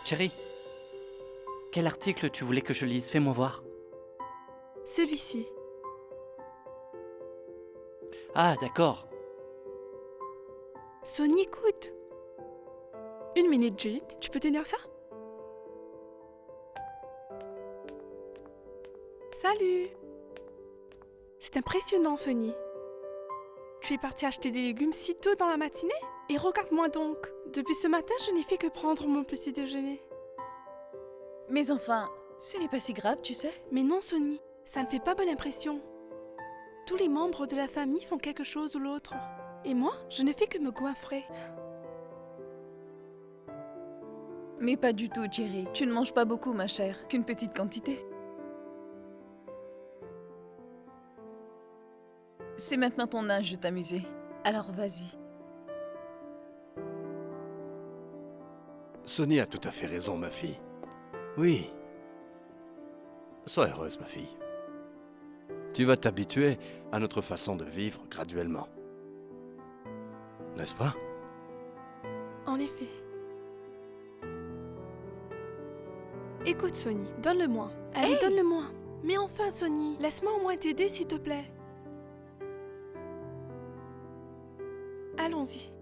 Cherry, quel article tu voulais que je lise? Fais-moi voir. Celui-ci. Ah, d'accord. Sonny, écoute. 1 minute, Judith. Tu peux tenir ça? Salut. C'est impressionnant, Sonny. Tu es parti acheter des légumes si tôt dans la matinée? Et regarde-moi donc. Depuis ce matin, je n'ai fait que prendre mon petit déjeuner. Mais enfin, ce n'est pas si grave, tu sais. Mais non, Sonny, ça ne fait pas bonne impression. Tous les membres de la famille font quelque chose ou l'autre. Et moi, je ne fais que me goinfrer. Mais pas du tout, Cherry. Tu ne manges pas beaucoup, ma chère, qu'une petite quantité. C'est maintenant ton âge de t'amuser. Alors vas-y. Sonny a tout à fait raison, ma fille. Oui. Sois heureuse, ma fille. Tu vas t'habituer à notre façon de vivre graduellement. N'est-ce pas? En effet. Écoute, Sonny, donne-le-moi. Allez, Hey! donne-le-moi. Mais enfin, Sonny, laisse-moi au moins t'aider, s'il te plaît. Allons-y.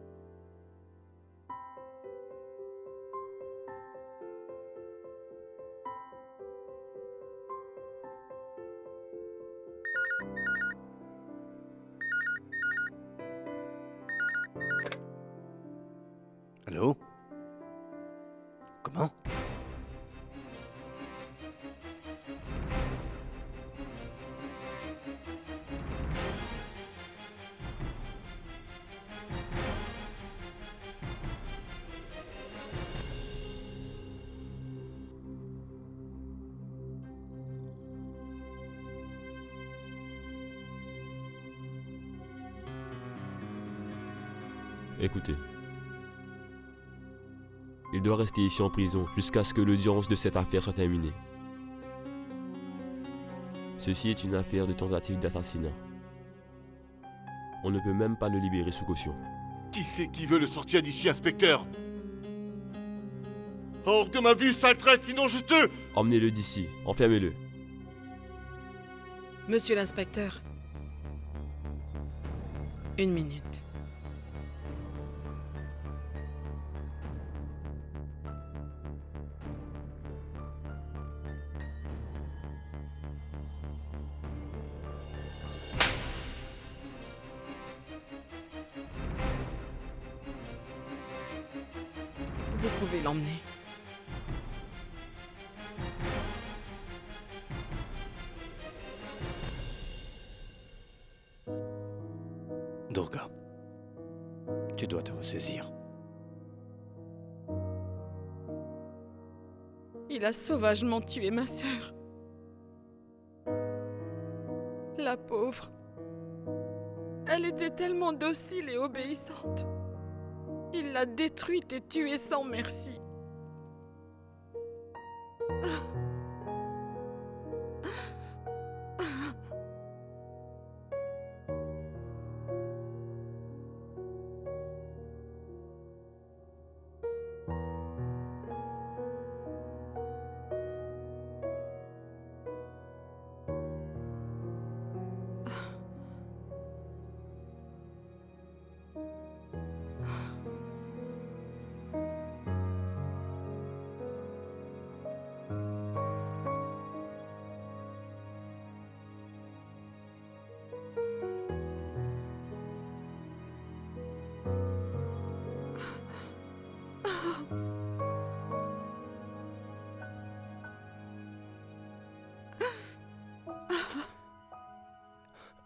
Allô? Comment? Écoutez. Il doit rester ici en prison jusqu'à ce que l'audience de cette affaire soit terminée. Ceci est une affaire de tentative d'assassinat. On ne peut même pas le libérer sous caution. Qui c'est qui veut le sortir d'ici, inspecteur? Hors de ma vue, sale traite, sinon je te... Emmenez-le d'ici, enfermez-le. Monsieur l'inspecteur. 1 minute. Vous pouvez l'emmener. Durga, tu dois te ressaisir. Il a sauvagement tué ma sœur. La pauvre. Elle était tellement docile et obéissante. Il l'a détruite et tuée sans merci.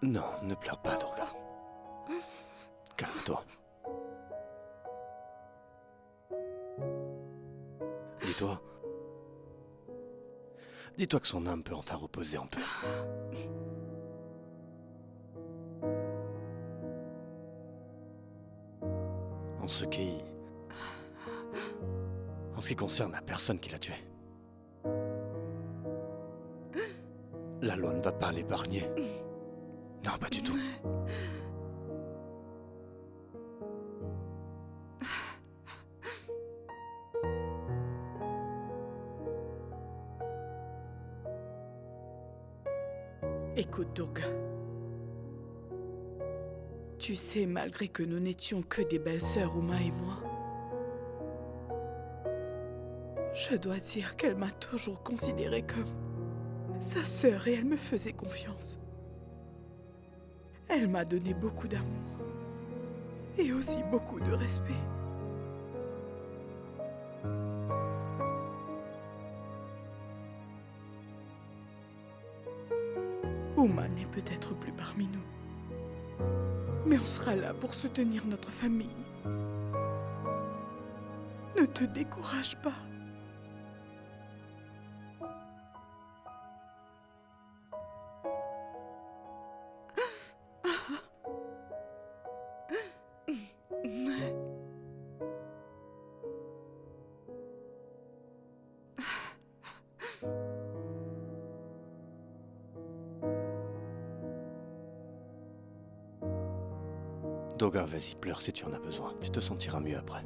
Non, ne pleure pas, Durga. Calme-toi. Dis-toi... Dis-toi que son âme peut enfin reposer un peu. En ce qui concerne la personne qui l'a tué, la loi ne va pas l'épargner. Non, pas du tout. Écoute, Durga. Tu sais, malgré que nous n'étions que des belles-sœurs, Uma et moi, je dois dire qu'elle m'a toujours considérée comme sa sœur et elle me faisait confiance. Elle m'a donné beaucoup d'amour et aussi beaucoup de respect. Uma n'est peut-être plus parmi nous, mais on sera là pour soutenir notre famille. Ne te décourage pas. Durga, vas-y, pleure si tu en as besoin. Tu te sentiras mieux après.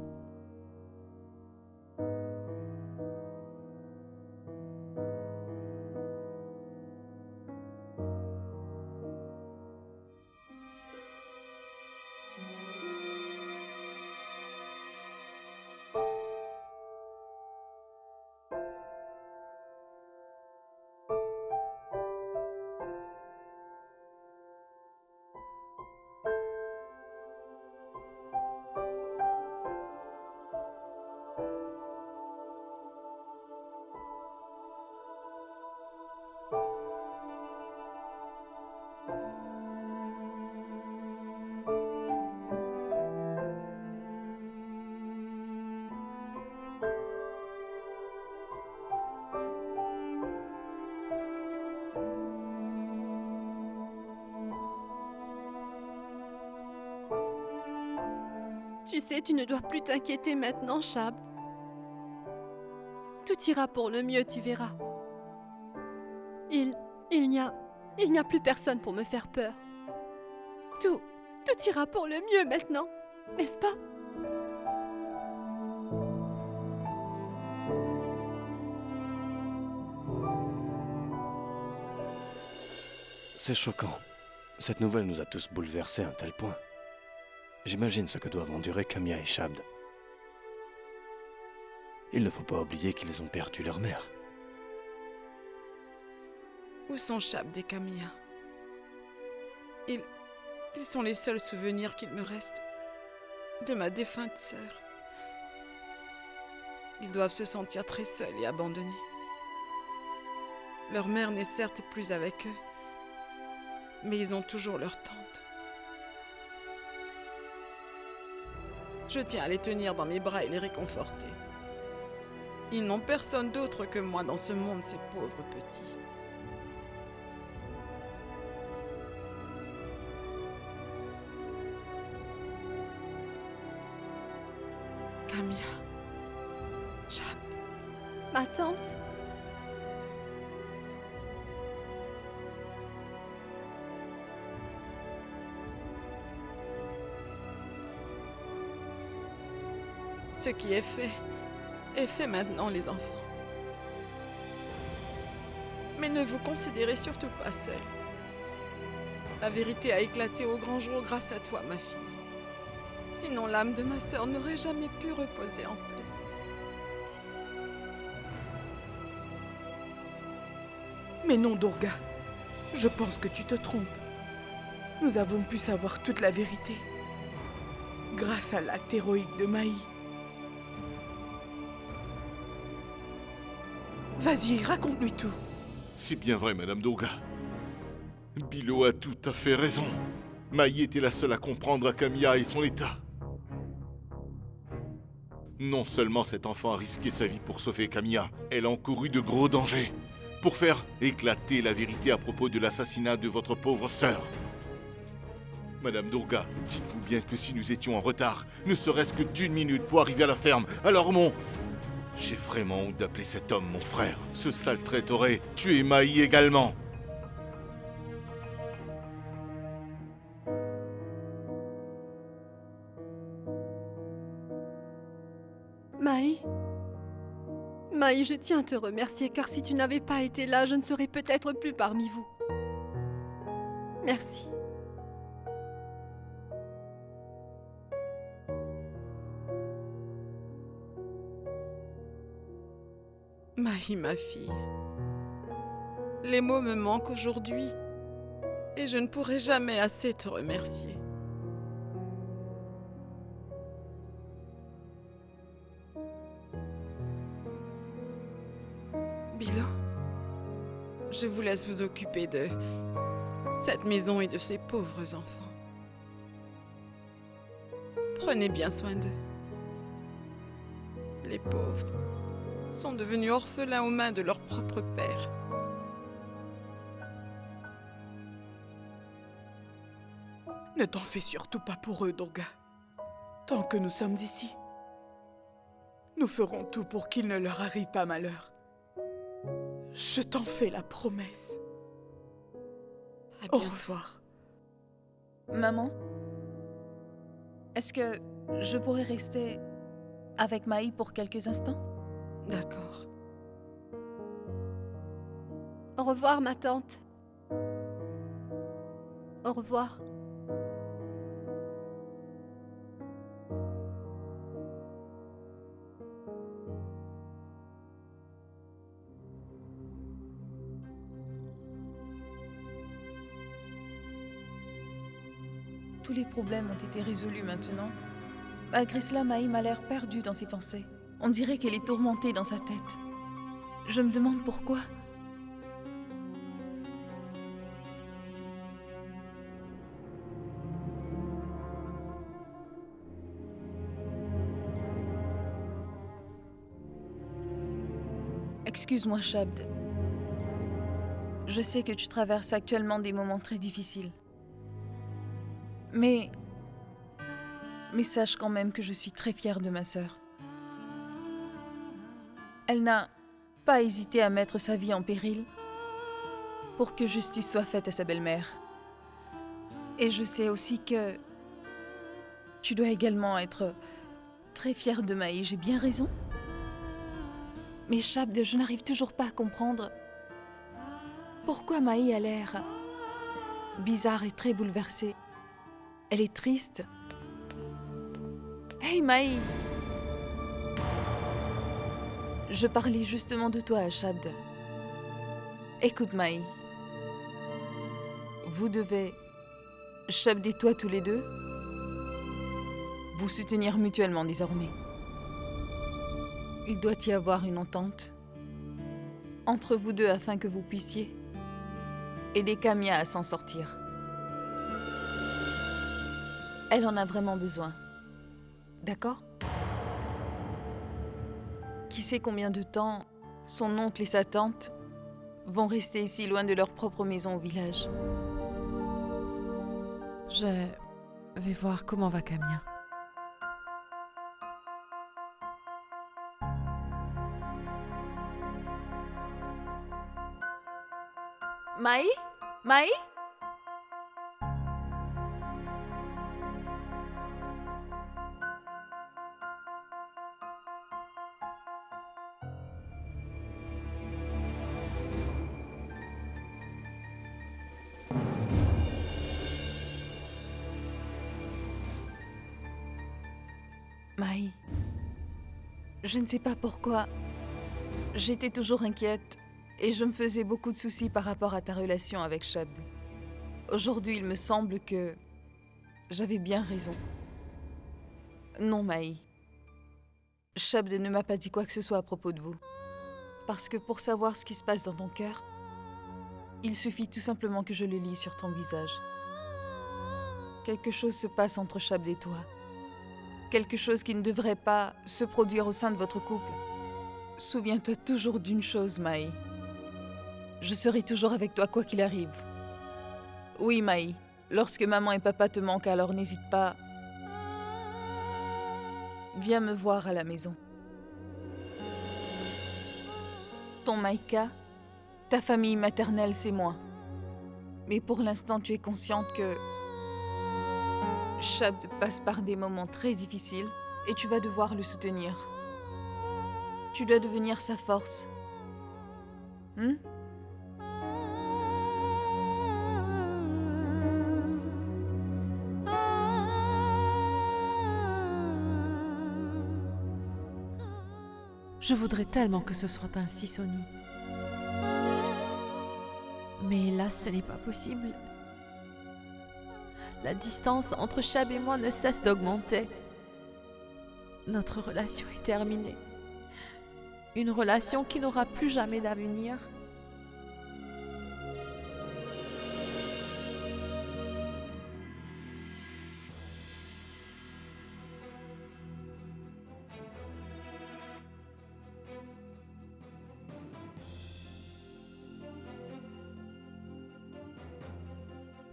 Tu sais, tu ne dois plus t'inquiéter maintenant, Shabd. Tout ira pour le mieux, tu verras. Il n'y a plus personne pour me faire peur. Tout ira pour le mieux maintenant, n'est-ce pas? C'est choquant. Cette nouvelle nous a tous bouleversés à un tel point. J'imagine ce que doivent endurer Kamia et Shabd. Il ne faut pas oublier qu'ils ont perdu leur mère. Où sont Shabd et Kamia? Ils sont les seuls souvenirs qu'il me reste de ma défunte sœur. Ils doivent se sentir très seuls et abandonnés. Leur mère n'est certes plus avec eux, mais ils ont toujours leur tante. Je tiens à les tenir dans mes bras et les réconforter. Ils n'ont personne d'autre que moi dans ce monde, ces pauvres petits. Kamia, Shabd, Ma tante? ce qui est fait maintenant, les enfants. Mais ne vous considérez surtout pas seuls. La vérité a éclaté au grand jour grâce à toi, ma fille. Sinon, l'âme de ma sœur n'aurait jamais pu reposer en paix. Mais non, Durga. Je pense que tu te trompes. Nous avons pu savoir toute la vérité. Grâce à l'acte héroïque de Maï. Vas-y, raconte-lui tout. C'est bien vrai, Madame Durga. Bilo a tout à fait raison. Maï était la seule à comprendre à Kamia et son état. Non seulement cet enfant a risqué sa vie pour sauver Kamia, elle a encouru de gros dangers pour faire éclater la vérité à propos de l'assassinat de votre pauvre sœur. Madame Durga, dites-vous bien que si nous étions en retard, ne serait-ce que d'1 minute pour arriver à la ferme, alors j'ai vraiment honte d'appeler cet homme mon frère. Ce sale traître aurait tué Maï également. Maï, je tiens à te remercier car si tu n'avais pas été là, je ne serais peut-être plus parmi vous. Merci. Mahi, ma fille. Les mots me manquent aujourd'hui et je ne pourrai jamais assez te remercier. Bilo, je vous laisse vous occuper de cette maison et de ces pauvres enfants. Prenez bien soin d'eux. Les pauvres sont devenus orphelins aux mains de leur propre père. Ne t'en fais surtout pas pour eux, Durga. Tant que nous sommes ici, nous ferons tout pour qu'il ne leur arrive pas malheur. Je t'en fais la promesse. À Au bientôt. revoir. Maman, est-ce que je pourrais rester avec Maï pour quelques instants? D'accord. Au revoir, ma tante. Au revoir. Tous les problèmes ont été résolus maintenant. Malgré cela, Maï m'a l'air perdue dans ses pensées. On dirait qu'elle est tourmentée dans sa tête. Je me demande pourquoi. Excuse-moi, Shabd. Je sais que tu traverses actuellement des moments très difficiles. Mais sache quand même que je suis très fière de ma sœur. Elle n'a pas hésité à mettre sa vie en péril pour que justice soit faite à sa belle-mère. Et je sais aussi que tu dois également être très fière de Maï, j'ai bien raison? Mais Shabd, je n'arrive toujours pas à comprendre pourquoi Maï a l'air bizarre et très bouleversée. Elle est triste. Hey Maï! Je parlais justement de toi, Shabd. Écoute Maï. Vous devez, Shabd et toi tous les deux, vous soutenir mutuellement désormais. Il doit y avoir une entente entre vous deux afin que vous puissiez aider Kamia à s'en sortir. Elle en a vraiment besoin. D'accord? Qui sait combien de temps son oncle et sa tante vont rester ici loin de leur propre maison au village. Je vais voir comment va Kamia. Maï? Maï? Maï, je ne sais pas pourquoi. J'étais toujours inquiète et je me faisais beaucoup de soucis par rapport à ta relation avec Shabd. Aujourd'hui, il me semble que j'avais bien raison. Non, Maï. Shabd ne m'a pas dit quoi que ce soit à propos de vous. Parce que pour savoir ce qui se passe dans ton cœur, il suffit tout simplement que je le lis sur ton visage. Quelque chose se passe entre Shabd et toi. Quelque chose qui ne devrait pas se produire au sein de votre couple. Souviens-toi toujours d'une chose, Maï. Je serai toujours avec toi quoi qu'il arrive. Oui, Maï, lorsque maman et papa te manquent, alors n'hésite pas. Viens me voir à la maison. Ton Maïka, ta famille maternelle, c'est moi. Mais pour l'instant, tu es consciente que Shabd passe par des moments très difficiles et tu vas devoir le soutenir. Tu dois devenir sa force. Je voudrais tellement que ce soit ainsi, Sonny. Mais hélas, ce n'est pas possible. La distance entre Chab et moi ne cesse d'augmenter. Notre relation est terminée. Une relation qui n'aura plus jamais d'avenir.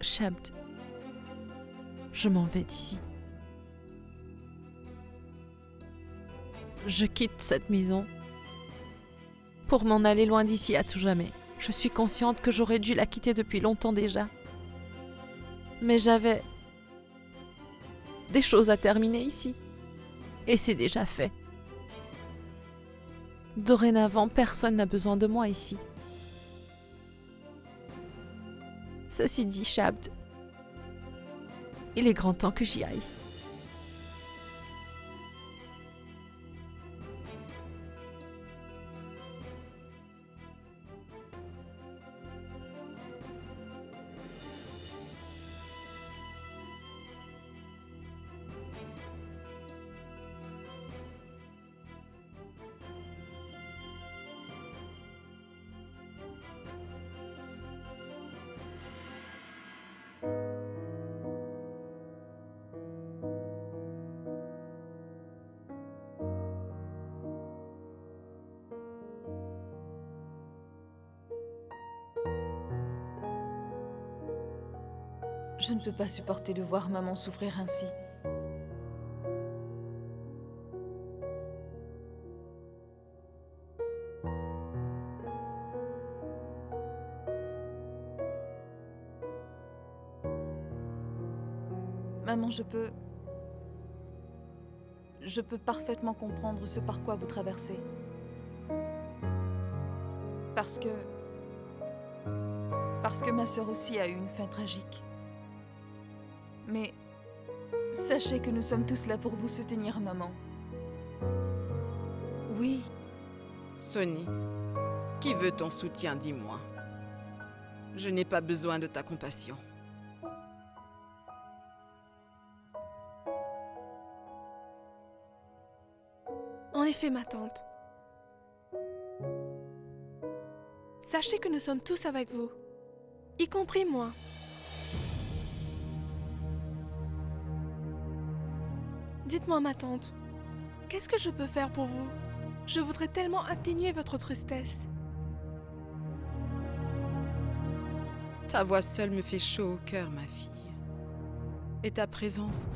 Shabd, je m'en vais d'ici. Je quitte cette maison pour m'en aller loin d'ici à tout jamais. Je suis consciente que j'aurais dû la quitter depuis longtemps déjà. Mais j'avais des choses à terminer ici. Et c'est déjà fait. Dorénavant, personne n'a besoin de moi ici. Ceci dit, Shabd, il est grand temps que j'y aille. Je ne peux pas supporter de voir maman souffrir ainsi. Maman, je peux parfaitement comprendre ce par quoi vous traversez. Parce que ma sœur aussi a eu une fin tragique. Mais sachez que nous sommes tous là pour vous soutenir, maman. Oui. Sonny, qui veut ton soutien, dis-moi. Je n'ai pas besoin de ta compassion. En effet, ma tante. Sachez que nous sommes tous avec vous, y compris moi. Dites-moi, ma tante, qu'est-ce que je peux faire pour vous? Je voudrais tellement atténuer votre tristesse. Ta voix seule me fait chaud au cœur, ma fille. Et ta présence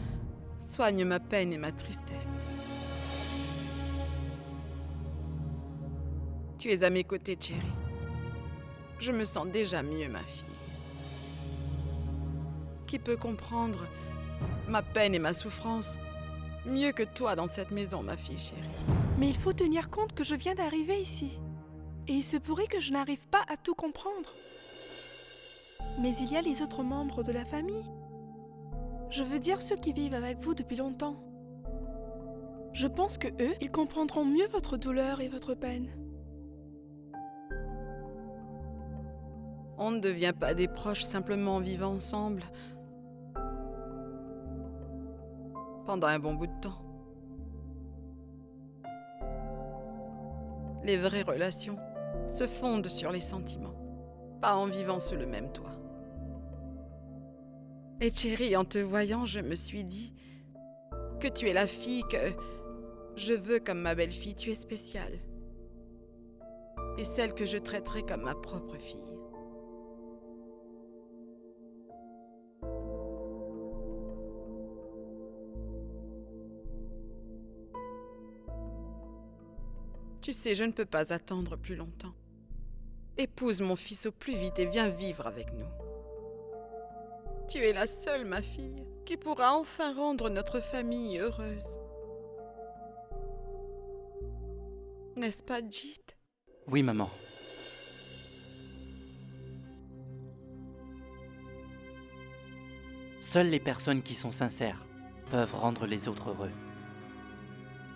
soigne ma peine et ma tristesse. Tu es à mes côtés, Cherry. Je me sens déjà mieux, ma fille. Qui peut comprendre ma peine et ma souffrance mieux que toi dans cette maison, ma fille chérie? Mais il faut tenir compte que je viens d'arriver ici. Et il se pourrait que je n'arrive pas à tout comprendre. Mais il y a les autres membres de la famille. Je veux dire ceux qui vivent avec vous depuis longtemps. Je pense que eux, ils comprendront mieux votre douleur et votre peine. On ne devient pas des proches simplement en vivant ensemble pendant un bon bout de temps. Les vraies relations se fondent sur les sentiments, pas en vivant sous le même toit. Et Cherry, en te voyant, je me suis dit que tu es la fille que je veux comme ma belle-fille. Tu es spéciale. Et celle que je traiterai comme ma propre fille. Tu sais, je ne peux pas attendre plus longtemps. Épouse mon fils au plus vite et viens vivre avec nous. Tu es la seule, ma fille, qui pourra enfin rendre notre famille heureuse. N'est-ce pas, Jit? Oui, maman. Seules les personnes qui sont sincères peuvent rendre les autres heureux.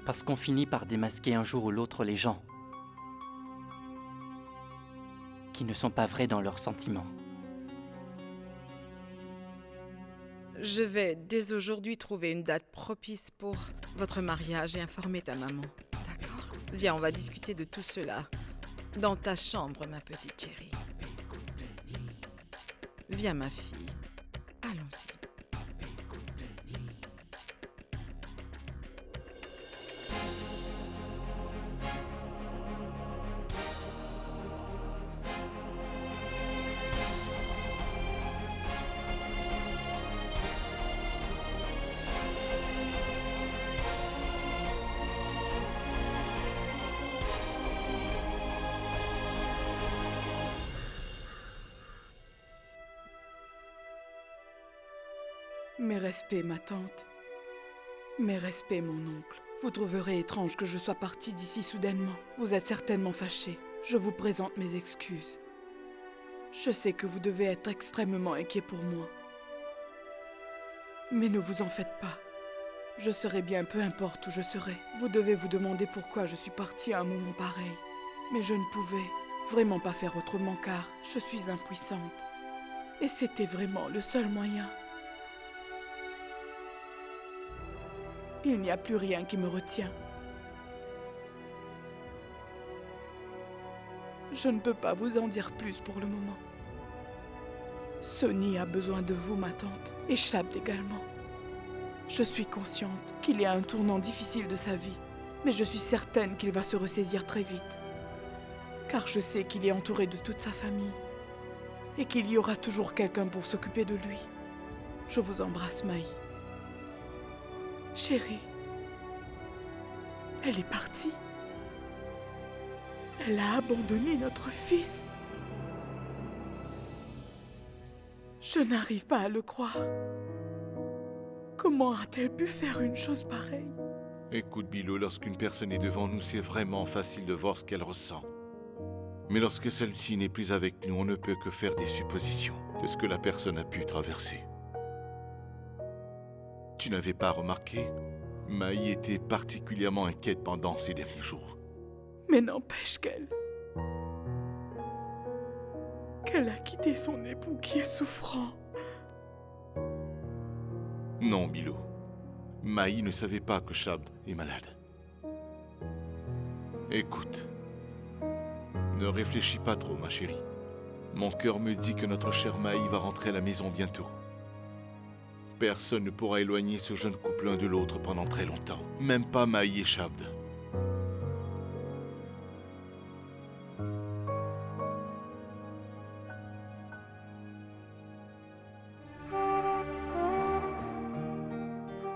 Parce qu'on finit par démasquer un jour ou l'autre les gens qui ne sont pas vrais dans leurs sentiments. Je vais dès aujourd'hui trouver une date propice pour votre mariage et informer ta maman. D'accord? Viens, on va discuter de tout cela dans ta chambre, ma petite chérie. Viens, ma fille. Allons-y. Mes respects, ma tante. Mes respects, mon oncle. Vous trouverez étrange que je sois partie d'ici soudainement. Vous êtes certainement fâchés. Je vous présente mes excuses. Je sais que vous devez être extrêmement inquiet pour moi. Mais ne vous en faites pas. Je serai bien, peu importe où je serai. Vous devez vous demander pourquoi je suis partie à un moment pareil. Mais je ne pouvais vraiment pas faire autrement car je suis impuissante. Et c'était vraiment le seul moyen. Il n'y a plus rien qui me retient. Je ne peux pas vous en dire plus pour le moment. Sonny a besoin de vous, ma tante, et Shabd également. Je suis consciente qu'il y a un tournant difficile de sa vie, mais je suis certaine qu'il va se ressaisir très vite. Car je sais qu'il est entouré de toute sa famille, et qu'il y aura toujours quelqu'un pour s'occuper de lui. Je vous embrasse, Maï. Chérie, elle est partie. Elle a abandonné notre fils. Je n'arrive pas à le croire. Comment a-t-elle pu faire une chose pareille? Écoute, Bilo, lorsqu'une personne est devant nous, c'est vraiment facile de voir ce qu'elle ressent. Mais lorsque celle-ci n'est plus avec nous, on ne peut que faire des suppositions de ce que la personne a pu traverser. Tu n'avais pas remarqué? Maï était particulièrement inquiète pendant ces derniers jours. Mais n'empêche qu'elle a quitté son époux qui est souffrant. Non, Bilo. Maï ne savait pas que Shabd est malade. Écoute, ne réfléchis pas trop, ma chérie. Mon cœur me dit que notre chère Maï va rentrer à la maison bientôt. Personne ne pourra éloigner ce jeune couple l'un de l'autre pendant très longtemps. Même pas Maï et Shabd.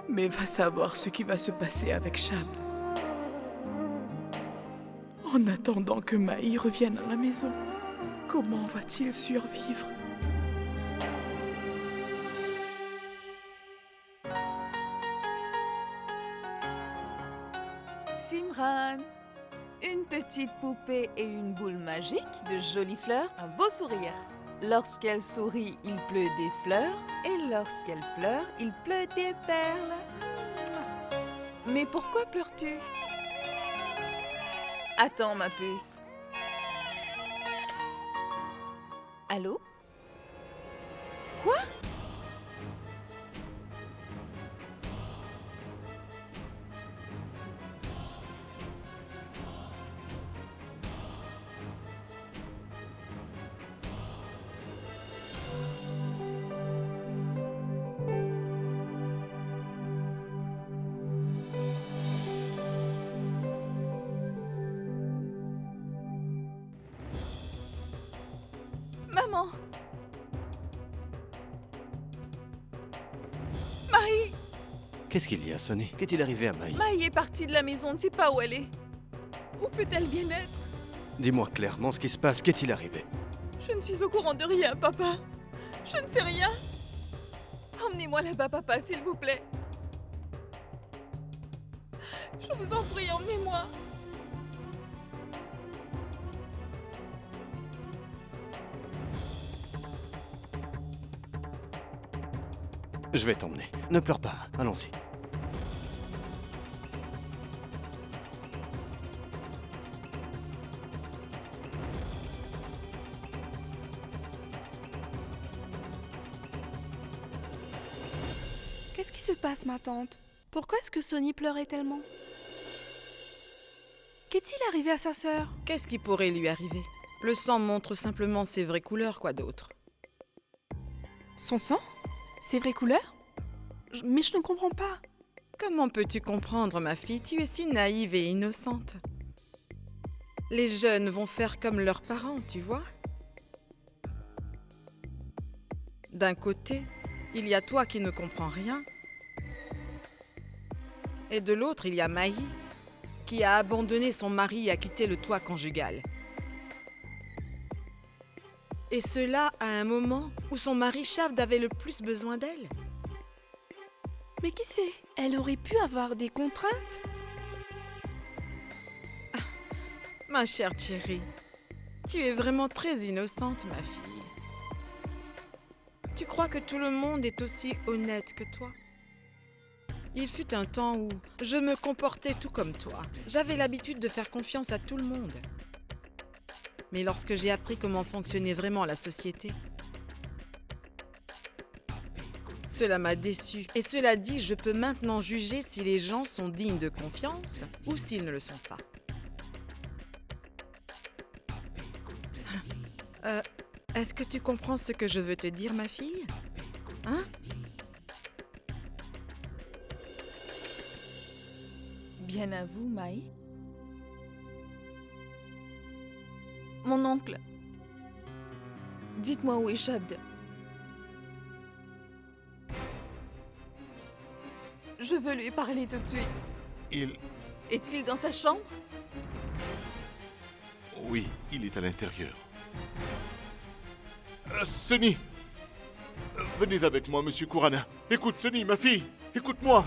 Mais va savoir ce qui va se passer avec Shabd. En attendant que Maï revienne à la maison, comment va-t-il survivre? Simran, une petite poupée et une boule magique, de jolies fleurs, un beau sourire. Lorsqu'elle sourit, il pleut des fleurs, et lorsqu'elle pleure, il pleut des perles. Mais pourquoi pleures-tu? Attends, ma puce. Allô? Quoi? Maman! Maï! Qu'est-ce qu'il y a, Sonny? Qu'est-il arrivé à Maï? Maï est partie de la maison, on ne sait pas où elle est. Où peut-elle bien être? Dis-moi clairement ce qui se passe. Qu'est-il arrivé? Je ne suis au courant de rien, papa. Je ne sais rien. Emmenez-moi là-bas, papa, s'il vous plaît. Je vous en prie, emmenez-moi. Je vais t'emmener. Ne pleure pas. Allons-y. se passe, ma tante? Pourquoi est-ce que Sonny pleurait tellement? Qu'est-il arrivé à sa sœur? Qu'est-ce qui pourrait lui arriver? Le sang montre simplement ses vraies couleurs, quoi d'autre? Son sang? Ses vraies couleurs? Mais je ne comprends pas. Comment peux-tu comprendre, ma fille? Tu es si naïve et innocente. Les jeunes vont faire comme leurs parents, tu vois? D'un côté, il y a toi qui ne comprends rien. Et de l'autre, il y a Maï, qui a abandonné son mari et a quitté le toit conjugal. Et cela à un moment où son mari Shabd avait le plus besoin d'elle. Mais qui sait? Elle aurait pu avoir des contraintes? Ma chère chérie, tu es vraiment très innocente, ma fille. Tu crois que tout le monde est aussi honnête que toi? Il fut un temps où je me comportais tout comme toi. J'avais l'habitude de faire confiance à tout le monde. Mais lorsque j'ai appris comment fonctionnait vraiment la société, cela m'a déçue. Et cela dit, je peux maintenant juger si les gens sont dignes de confiance ou s'ils ne le sont pas. Est-ce que tu comprends ce que je veux te dire, ma fille? Hein? Bien à vous, Maï. Mon oncle. Dites-moi où est Shabd. Je veux lui parler tout de suite. Est-il dans sa chambre? Oui, il est à l'intérieur. Sonny! Venez avec moi, monsieur Kurana. Écoute, Sonny, ma fille, écoute-moi.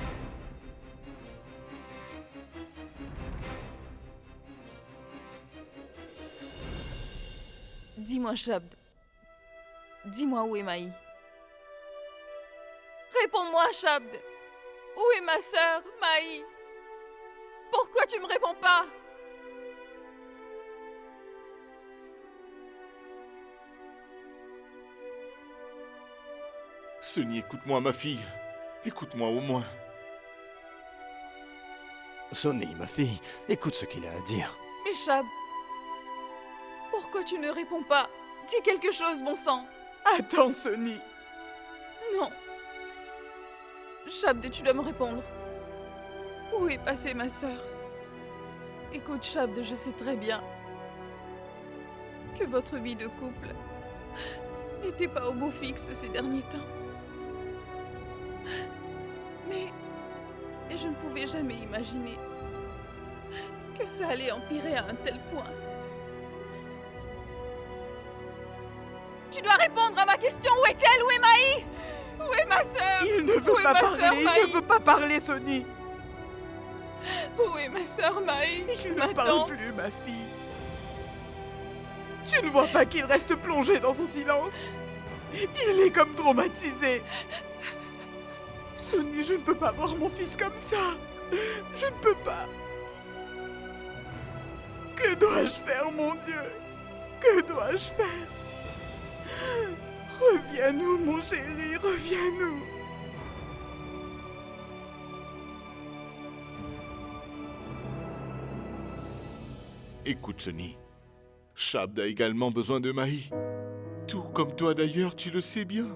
Dis-moi, Shabd. Dis-moi où est Maï. Réponds-moi, Shabd. Où est ma sœur, Maï? Pourquoi tu me réponds pas? Sonny, écoute-moi, ma fille. Écoute-moi au moins. Sonny, ma fille, écoute ce qu'il a à dire. Mais Shabd, pourquoi tu ne réponds pas? Dis quelque chose, bon sang. Attends, Sonny. Non. Shabd, tu dois me répondre. Où est passée ma sœur? Écoute, Shabd, je sais très bien que votre vie de couple n'était pas au beau fixe ces derniers temps. Mais je ne pouvais jamais imaginer que ça allait empirer à un tel point. Tu dois répondre à ma question. Où est-elle? Où est Maï? Où est ma sœur? Il ne veut pas parler, il ne veut pas parler, Sonny. Où est ma sœur Maï? Il ne parle plus, ma fille. Tu ne vois pas qu'il reste plongé dans son silence? Il est comme traumatisé. Sonny, je ne peux pas voir mon fils comme ça. Je ne peux pas. Que dois-je faire, mon Dieu? Que dois-je faire? Reviens-nous, mon chéri, reviens-nous. Écoute, Sonny. Shabd a également besoin de Maï. Tout comme toi d'ailleurs, tu le sais bien.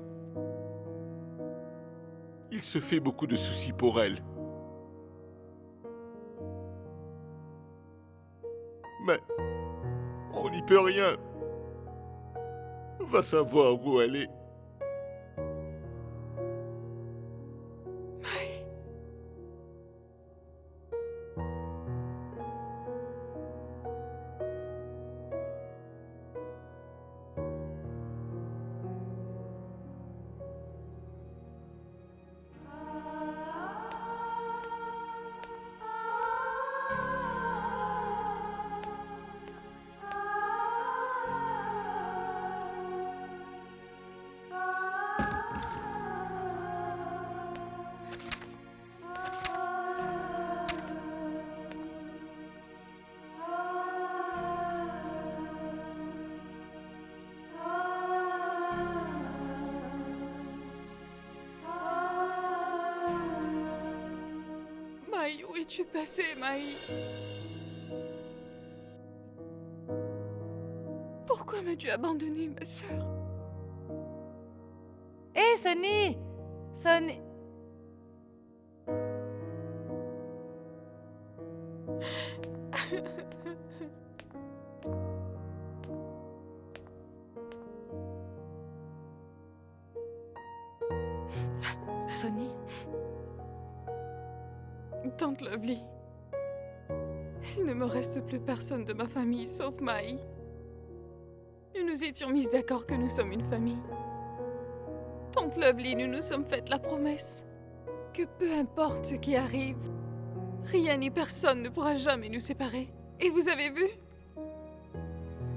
Il se fait beaucoup de soucis pour elle. Mais on n'y peut rien. Va savoir où elle est. qu'es-tu passé, Maï? Pourquoi m'as-tu abandonnée, ma sœur? Hé, Sonny! Sonny! Sonny? Tante Lovely. Il ne me reste plus personne de ma famille sauf Maï. Nous nous étions mises d'accord que nous sommes une famille. Tante Lovely, nous nous sommes faites la promesse que peu importe ce qui arrive, rien ni personne ne pourra jamais nous séparer. Et vous avez vu?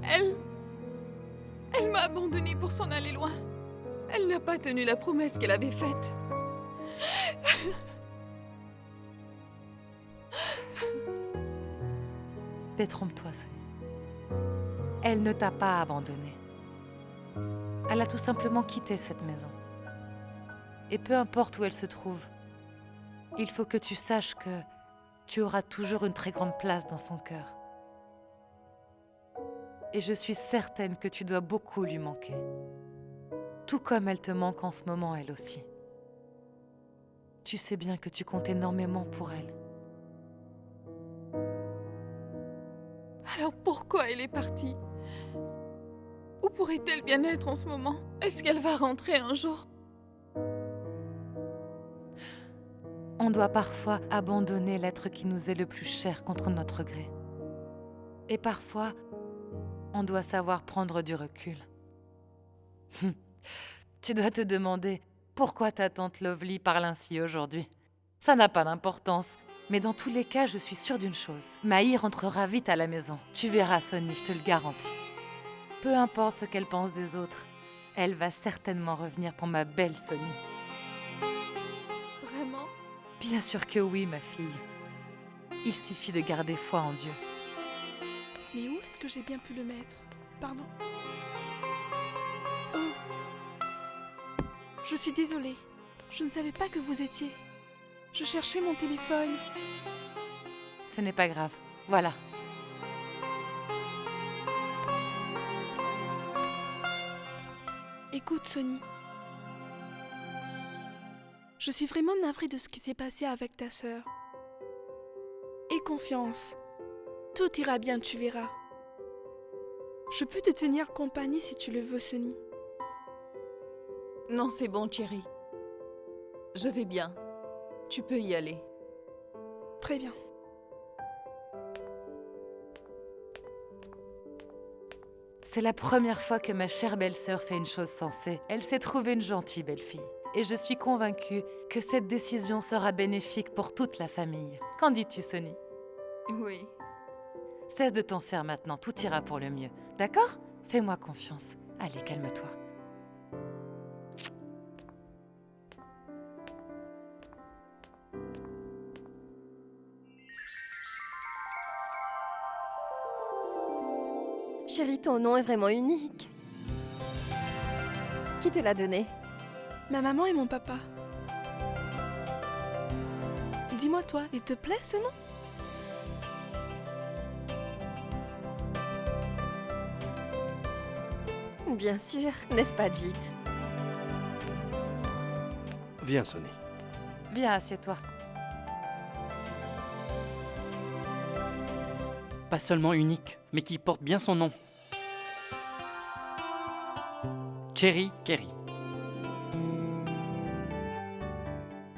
Elle m'a abandonnée pour s'en aller loin. Elle n'a pas tenu la promesse qu'elle avait faite. Détrompe-toi, Sonny. Elle ne t'a pas abandonné. Elle a tout simplement quitté cette maison. Et peu importe où elle se trouve, il faut que tu saches que tu auras toujours une très grande place dans son cœur. Et je suis certaine que tu dois beaucoup lui manquer. Tout comme elle te manque en ce moment, elle aussi. Tu sais bien que tu comptes énormément pour elle. Alors pourquoi elle est partie? Où pourrait-elle bien être en ce moment? Est-ce qu'elle va rentrer un jour? On doit parfois abandonner l'être qui nous est le plus cher contre notre gré. Et parfois, on doit savoir prendre du recul. Tu dois te demander pourquoi ta tante Lovely parle ainsi aujourd'hui. Ça n'a pas d'importance, mais dans tous les cas, je suis sûre d'une chose. Maï rentrera vite à la maison. Tu verras, Sonny, je te le garantis. Peu importe ce qu'elle pense des autres, elle va certainement revenir pour ma belle Sonny. Vraiment? Bien sûr que oui, ma fille. Il suffit de garder foi en Dieu. Mais où est-ce que j'ai bien pu le mettre? Pardon. Oh. Je suis désolée. Je ne savais pas que vous étiez. Je cherchais mon téléphone. Ce n'est pas grave. Voilà. Écoute, Sonny. Je suis vraiment navrée de ce qui s'est passé avec ta sœur. Aie confiance. Tout ira bien, tu verras. Je peux te tenir compagnie si tu le veux, Sonny. Non, c'est bon, Cherry. Je vais bien. Tu peux y aller. Très bien. C'est la première fois que ma chère belle-sœur fait une chose sensée. Elle s'est trouvée une gentille belle-fille. Et je suis convaincue que cette décision sera bénéfique pour toute la famille. Qu'en dis-tu, Sonny? Oui. Cesse de t'en faire maintenant, tout ira pour le mieux. D'accord? Fais-moi confiance. Allez, calme-toi. Chérie, ton nom est vraiment unique. Qui te l'a donné? Ma maman et mon papa. Dis-moi toi, il te plaît ce nom? Bien sûr, n'est-ce pas, Jit? Viens, Sonny. Viens, assieds-toi. Pas seulement unique, mais qui porte bien son nom. Cherry Kerry.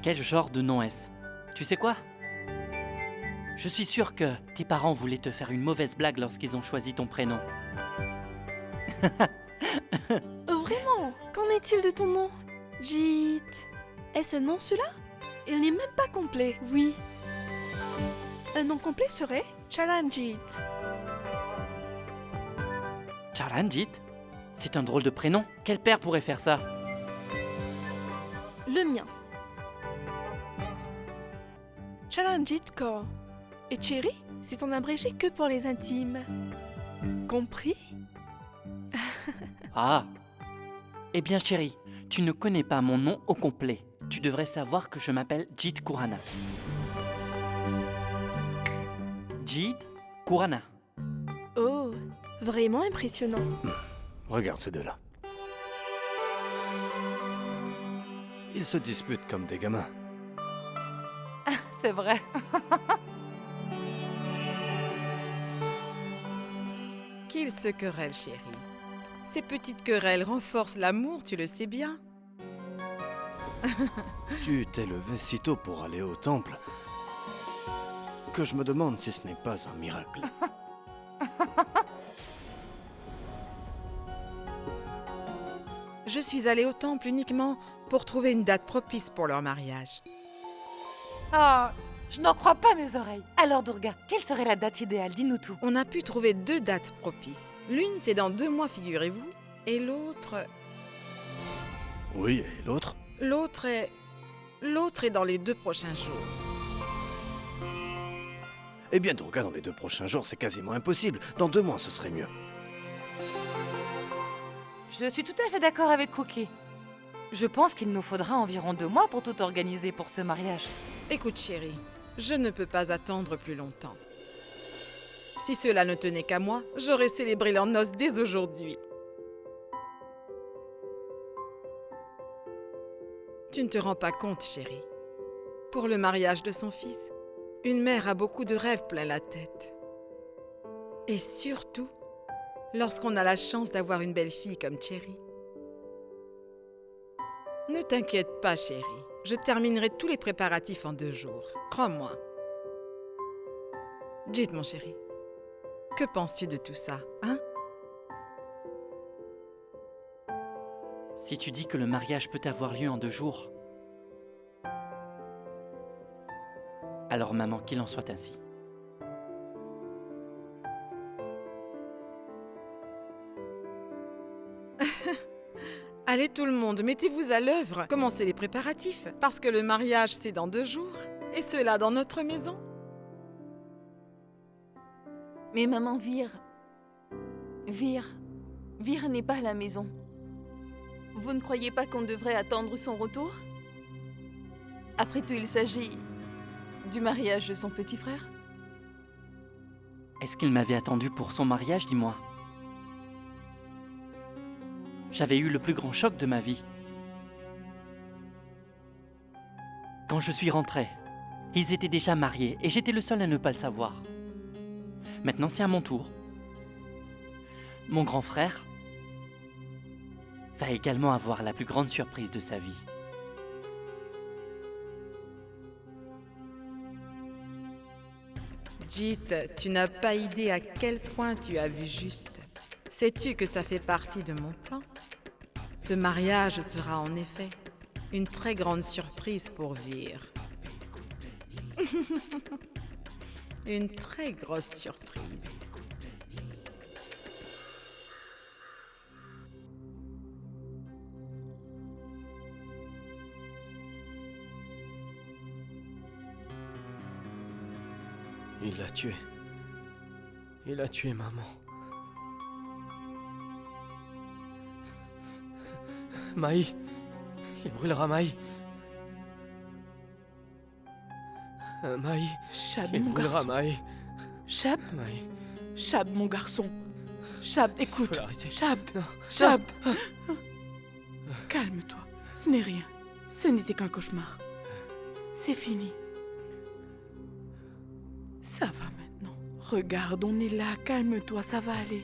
Quel genre de nom est-ce? Tu sais quoi? Je suis sûr que tes parents voulaient te faire une mauvaise blague lorsqu'ils ont choisi ton prénom. Oh, vraiment? Qu'en est-il de ton nom? Jit. Est-ce un nom celui-là? Il n'est même pas complet, oui. Un nom complet serait Charanjit. Charanjit? C'est un drôle de prénom. Quel père pourrait faire ça? Le mien. Charanjit Kaur. Et Cherry, c'est en abrégé que pour les intimes. Compris? Ah. Eh bien, chérie, tu ne connais pas mon nom au complet. Tu devrais savoir que je m'appelle Jit Kurana. Jid, Kurana. Oh, vraiment impressionnant. Regarde ces deux-là. Ils se disputent comme des gamins. C'est vrai. Qu'ils se querellent, chérie. Ces petites querelles renforcent l'amour, tu le sais bien. Tu t'es levé si tôt pour aller au temple que je me demande si ce n'est pas un miracle. Je suis allée au temple uniquement pour trouver une date propice pour leur mariage. Ah, je n'en crois pas mes oreilles. Alors Durga, quelle serait la date idéale? Dis-nous tout. On a pu trouver 2 dates propices. L'une, c'est dans 2 mois, figurez-vous. Et l'autre... Oui, et l'autre? L'autre est dans les 2 prochains jours. Eh bien, Durga, dans les 2 prochains jours, c'est quasiment impossible. Dans 2 mois, ce serait mieux. Je suis tout à fait d'accord avec Cookie. Je pense qu'il nous faudra environ 2 mois pour tout organiser pour ce mariage. Écoute, chérie, je ne peux pas attendre plus longtemps. Si cela ne tenait qu'à moi, j'aurais célébré leurs noces dès aujourd'hui. Tu ne te rends pas compte, chérie. Pour le mariage de son fils, une mère a beaucoup de rêves plein la tête. Et surtout, lorsqu'on a la chance d'avoir une belle fille comme Cherry. Ne t'inquiète pas, chérie. Je terminerai tous les préparatifs en 2 jours. Crois-moi. Jid, mon chéri, que penses-tu de tout ça, hein? Si tu dis que le mariage peut avoir lieu en 2 jours, alors maman, qu'il en soit ainsi. Allez tout le monde, mettez-vous à l'œuvre. Commencez les préparatifs, parce que le mariage c'est dans 2 jours, et cela dans notre maison. Mais maman, Vir n'est pas à la maison. Vous ne croyez pas qu'on devrait attendre son retour? Après tout, il s'agit du mariage de son petit frère. Est-ce qu'il m'avait attendu pour son mariage, dis-moi? J'avais eu le plus grand choc de ma vie. Quand je suis rentré, ils étaient déjà mariés et j'étais le seul à ne pas le savoir. Maintenant, c'est à mon tour. Mon grand frère va également avoir la plus grande surprise de sa vie. Jit, tu n'as pas idée à quel point tu as vu juste. Sais-tu que ça fait partie de mon plan? Ce mariage sera en effet une très grande surprise pour Vir. Une très grosse surprise. Il l'a tué. Il a tué maman. Maï. Il brûlera Maï. Maï. Chab, Il mon brûlera garçon. Maï. Chab, Maï. Chab, mon garçon. Chab, écoute. Faut l'arrêter. Chab, Non. Chab. Calme-toi. Ce n'est rien. Ce n'était qu'un cauchemar. C'est fini. Ça va maintenant. Regarde, on est là. Calme-toi, ça va aller.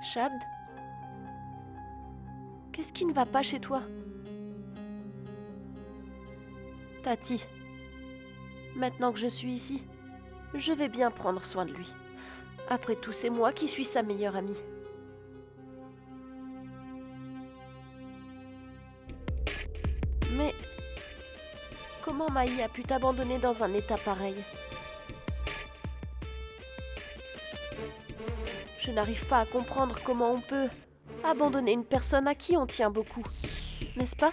Shabd? Qu'est-ce qui ne va pas chez toi? Tati, maintenant que je suis ici, je vais bien prendre soin de lui. Après tout, c'est moi qui suis sa meilleure amie. Mais comment Maï a pu t'abandonner dans un état pareil? Je n'arrive pas à comprendre comment on peut abandonner une personne à qui on tient beaucoup, n'est-ce pas?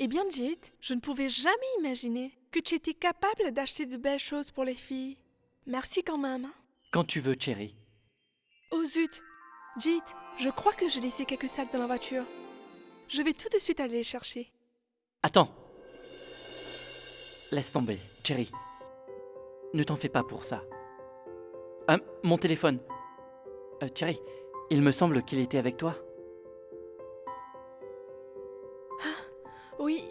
Eh bien, Jit, je ne pouvais jamais imaginer que tu étais capable d'acheter de belles choses pour les filles. Merci quand même. Quand tu veux, Cherry. Oh zut! Jit, je crois que j'ai laissé quelques sacs dans la voiture. Je vais tout de suite aller les chercher. Attends. Laisse tomber, Cherry. Ne t'en fais pas pour ça. Mon téléphone. Cherry, il me semble qu'il était avec toi. Oui,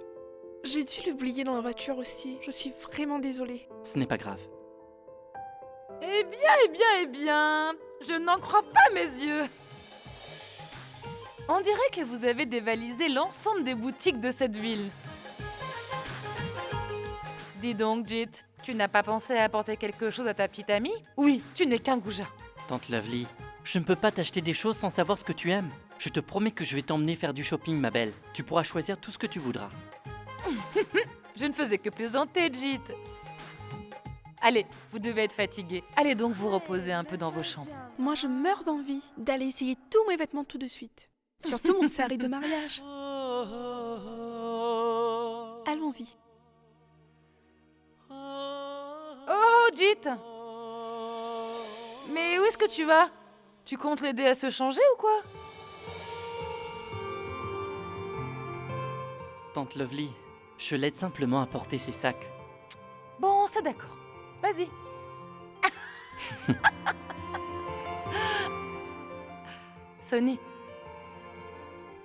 j'ai dû l'oublier dans la voiture aussi. Je suis vraiment désolée. Ce n'est pas grave. Eh bien, je n'en crois pas mes yeux. On dirait que vous avez dévalisé l'ensemble des boutiques de cette ville. Dis donc, Jit, tu n'as pas pensé à apporter quelque chose à ta petite amie? Oui, tu n'es qu'un goujat. Tante Lovely, je ne peux pas t'acheter des choses sans savoir ce que tu aimes. Je te promets que je vais t'emmener faire du shopping, ma belle. Tu pourras choisir tout ce que tu voudras. Je ne faisais que plaisanter, Jit. Allez, vous devez être fatigué. Allez donc vous reposer un peu dans vos chambres. Moi, je meurs d'envie d'aller essayer tous mes vêtements tout de suite. Surtout mon sari de mariage. Allons-y. Oh, Jit! Mais où est-ce que tu vas? Tu comptes l'aider à se changer ou quoi? Tante Lovely, je l'aide simplement à porter ses sacs. Bon, c'est d'accord. Vas-y. Sonny,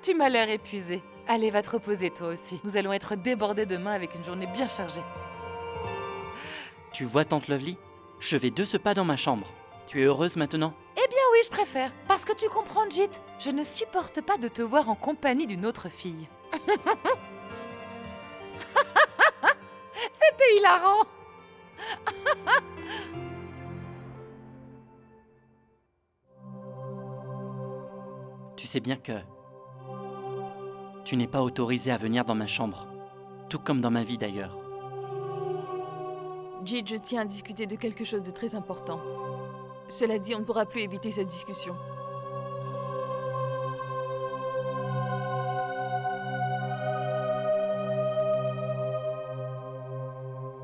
tu m'as l'air épuisée. Allez, va te reposer toi aussi. Nous allons être débordés demain avec une journée bien chargée. Tu vois, Tante Lovely, je vais de ce pas dans ma chambre. Tu es heureuse maintenant? Eh bien oui, je préfère. Parce que tu comprends, Jit, je ne supporte pas de te voir en compagnie d'une autre fille. C'était hilarant. Tu sais bien que tu n'es pas autorisé à venir dans ma chambre, tout comme dans ma vie d'ailleurs. Jit, je tiens à discuter de quelque chose de très important. Cela dit, on ne pourra plus éviter cette discussion.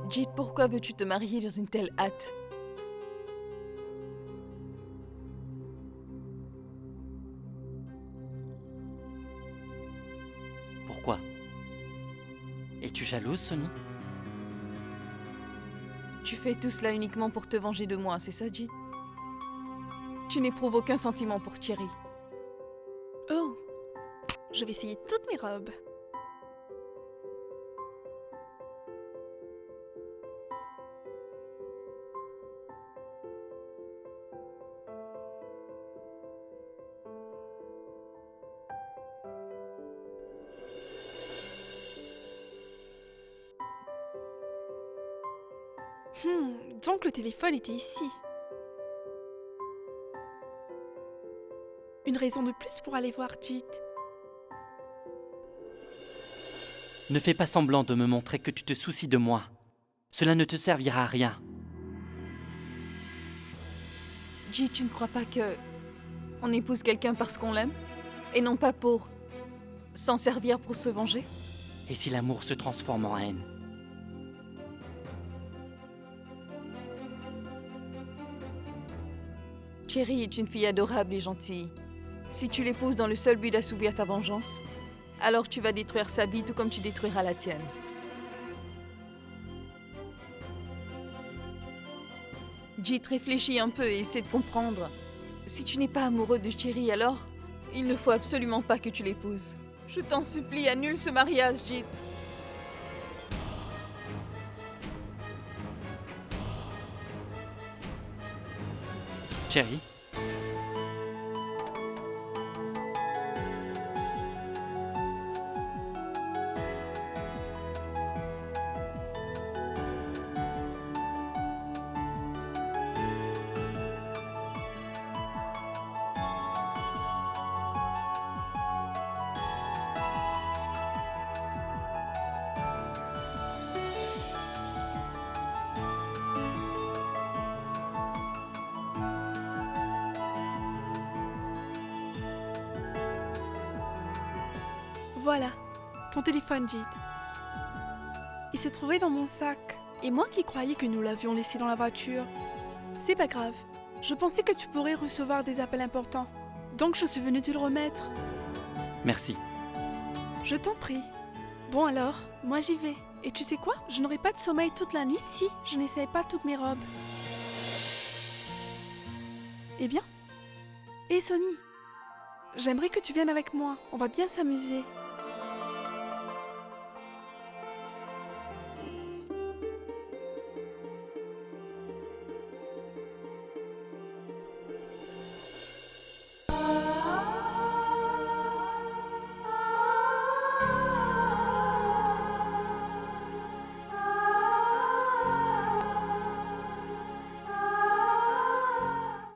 Jit, pourquoi veux-tu te marier dans une telle hâte? Pourquoi? Es-tu jalouse, Sonny? Tu fais tout cela uniquement pour te venger de moi, c'est ça, Jit? Tu n'éprouves aucun sentiment pour Thierry. Oh, je vais essayer toutes mes robes. Donc le téléphone était ici. Une raison de plus pour aller voir Jit. Ne fais pas semblant de me montrer que tu te soucies de moi. Cela ne te servira à rien. Jit, tu ne crois pas que on épouse quelqu'un parce qu'on l'aime? Et non pas pour s'en servir pour se venger? Et si l'amour se transforme en haine? Thierry est une fille adorable et gentille. Si tu l'épouses dans le seul but d'assouvir ta vengeance, alors tu vas détruire sa vie tout comme tu détruiras la tienne. Jit, réfléchis un peu et essaie de comprendre. Si tu n'es pas amoureux de Thierry, alors il ne faut absolument pas que tu l'épouses. Je t'en supplie, annule ce mariage, Jit. Cherry? Voilà, ton téléphone, Jit. Il se trouvait dans mon sac. Et moi qui croyais que nous l'avions laissé dans la voiture. C'est pas grave. Je pensais que tu pourrais recevoir des appels importants. Donc je suis venue te le remettre. Merci. Je t'en prie. Bon alors, moi j'y vais. Et tu sais quoi? Je n'aurai pas de sommeil toute la nuit si je n'essaye pas toutes mes robes. Eh bien? Et Sonny, j'aimerais que tu viennes avec moi. On va bien s'amuser.